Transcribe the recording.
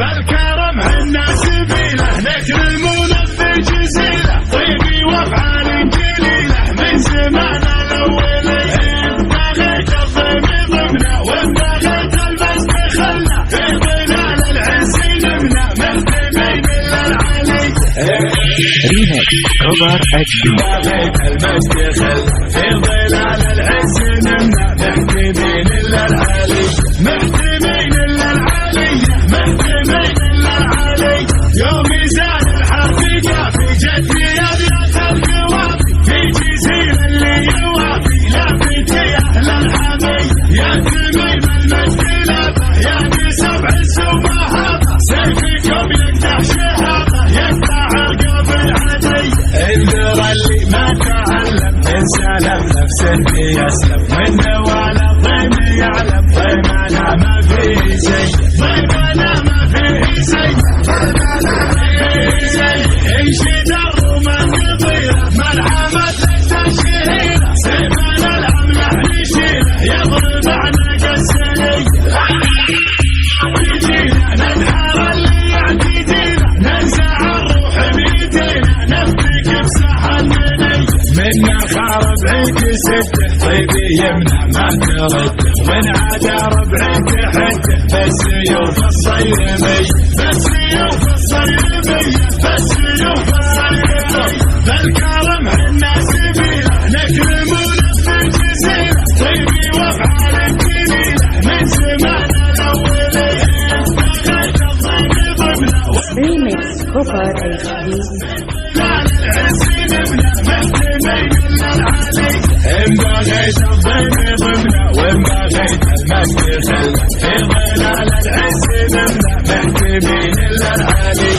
بالكرم عنا سبيله نكرمونه بجزيله طيبي وافعال جليله من زمان الاولي بغيت الضيم ضمنا وبغيت البس دخلنا في ظلال العز نمنا مهتمين للعلي ريميك روبر HD. بغيت البس دخلنا في ظلال العز نمنا مهتمين للعلي مهتمين للعلي مهتمين للعلي يوم ميزان الحرب جافي جتني ابيات القوافي في جزيل اللي يوافي لافتي اهل الحمي يا تميم المجد لابه يا سبع السباهابه سيفكم يقطع شهابه يقطع عقب العدي انذر اللي ما تعلم ان سلم نفسه يسلم منه ولا ضيم يعلم ضيمنا ما فيه زي ضيمنا ما فيه زي ضيمنا ما فيه زي انشد الرومه نطيره ملحمه التشهيره سيفنا الاملح نشيله يضرب عنق السني يجينا ننحر اللي يعتدينا ننزع الروح بيدينا نفتك بساح المني منا خارب عيك سده طيبي يمنع ما ترده من عدا ربعك حده بالسيوف الصيرمي بالسيوف الصيرمي بالسيوف الصيرمي بالكرم عنا سبيله نكرمونه بالجزيله طيبي وافعال جليله من زمان الاولي بغيت الضيم ضمنا Remix Cooper HD. إن بغيت الضيم ضمنا وإن بغيت المجد خلنا في ظلال العز نمنا مهتمين للعلي